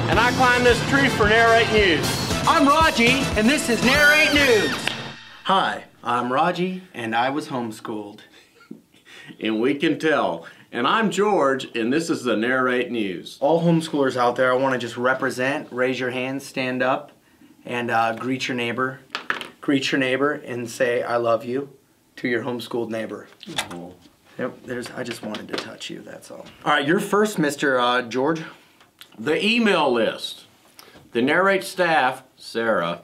And I climbed this tree for Narrate News. I'm Raji, and this is Narrate News. Hi, I'm Raji, and I was homeschooled. And we can tell. And I'm George, and this is the Narrate News. All homeschoolers out there, I want to just represent, raise your hand, stand up, and greet your neighbor. Greet your neighbor and say, I love you, to your homeschooled neighbor. Oh. Yep, I just wanted to touch you, that's all. All right, you're first, Mr. George. The email list. The Narrate staff, Sarah,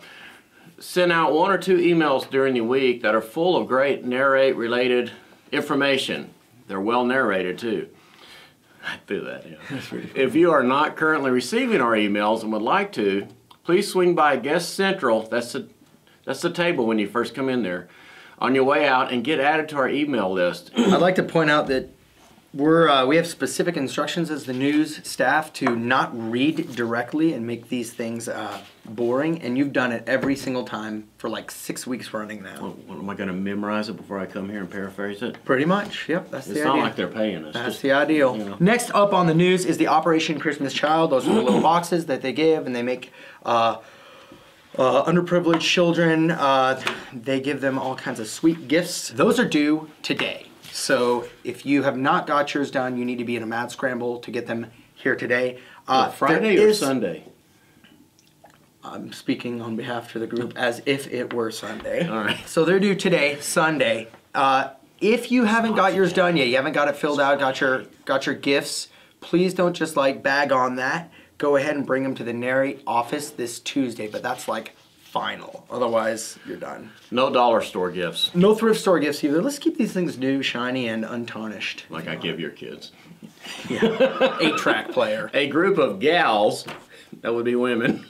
sent out 1 or 2 emails during the week that are full of great Narrate-related information. They're well narrated, too. I do that, yeah. If you are not currently receiving our emails and would like to, please swing by Guest Central, that's the table when you first come in there, on your way out and get added to our email list. I'd like to point out that we have specific instructions as the news staff to not read directly and make these things boring, and you've done it every single time for like 6 weeks running now. What, am I going to memorize it before I come here and paraphrase it? Pretty much, yep, that's the idea. It's not like they're paying us. That's the ideal. You know. Next up on the news is the Operation Christmas Child. Those are the little boxes that they give, and they make underprivileged children, they give them all kinds of sweet gifts. Those are due today. So if you have not got yours done, you need to be in a mad scramble to get them here today. Friday or Sunday? I'm speaking on behalf of the group as if it were Sunday. All right. So they're due today, Sunday. If you haven't got yours done yet, you haven't got it filled out, got your gifts, please don't just like bag on that. Go ahead and bring them to the Narrate office this Tuesday, but that's like final. Otherwise, you're done. No dollar store gifts. No thrift store gifts either. Let's keep these things new, shiny, and untarnished. Like I give your kids. Yeah. 8-track player. A group of gals, that would be women,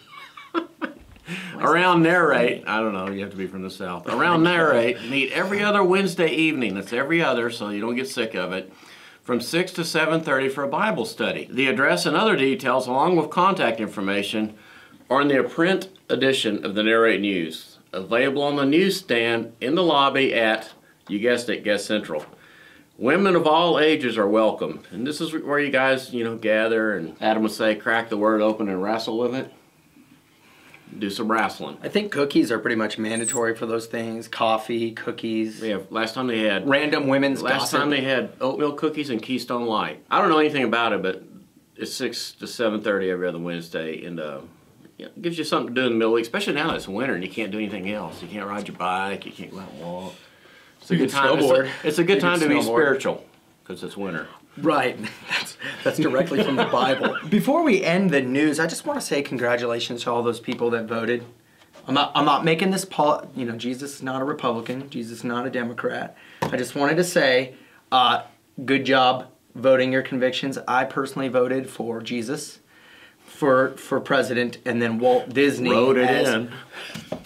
around Narrate, I don't know, you have to be from the South, around Narrate, meet every other Wednesday evening. That's every other, so you don't get sick of it. From 6 to 7:30 for a Bible study. The address and other details, along with contact information, are in the print edition of the Narrate News, available on the newsstand in the lobby at, you guessed it, Guest Central. Women of all ages are welcome, and this is where you guys, gather, and Adam would say, crack the Word open and wrestle with it. Do some wrestling. I think cookies are pretty much mandatory for those things. Coffee, cookies. Yeah, last time they had random women's Last gossip. time they had oatmeal cookies and Keystone Light. I don't know anything about it, but it's 6 to 7:30 every other Wednesday, and it gives you something to do in the middle of the week, especially now that it's winter and you can't do anything else. You can't ride your bike, you can't go out and walk. It's a good time. It's a good time to be spiritual because it's winter. Right, that's directly from the Bible. Before we end the news, I just want to say congratulations to all those people that voted. I'm not making this, Jesus is not a Republican, Jesus is not a Democrat. I just wanted to say, good job voting your convictions. I personally voted for Jesus for president, and then Walt Disney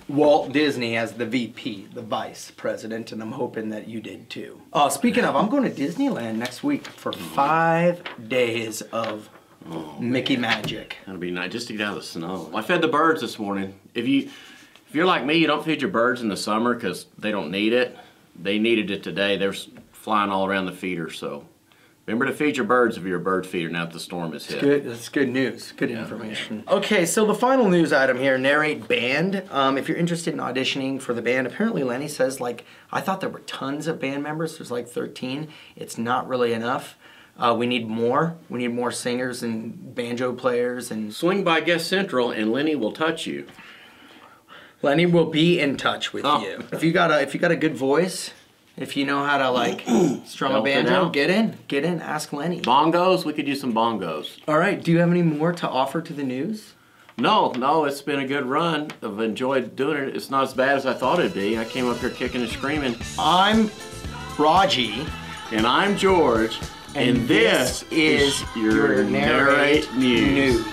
Walt Disney as the VP, the vice president, and I'm hoping that you did too. Speaking of, I'm going to Disneyland next week for 5 days of Mickey magic. That'll be nice, just to get out of the snow. I fed the birds this morning. If you're like me, you don't feed your birds in the summer because they don't need it. They needed it today. They're flying all around the feeder, so remember to feed your birds if you're a bird feeder now that the storm is hit. Good. That's good news. Good information. Okay, so the final news item here, Narrate Band. If you're interested in auditioning for the band, apparently Lenny says, I thought there were tons of band members. There's like 13. It's not really enough. We need more. We need more singers and banjo players. And swing by Guest Central and Lenny will touch you. Lenny will be in touch with you. If you got a good voice, if you know how to strum a banjo, get in, ask Lenny. Bongos, we could use some bongos. All right, do you have any more to offer to the news? No, it's been a good run. I've enjoyed doing it. It's not as bad as I thought it'd be. I came up here kicking and screaming. I'm Raji. And I'm George. And this is your Narrate News.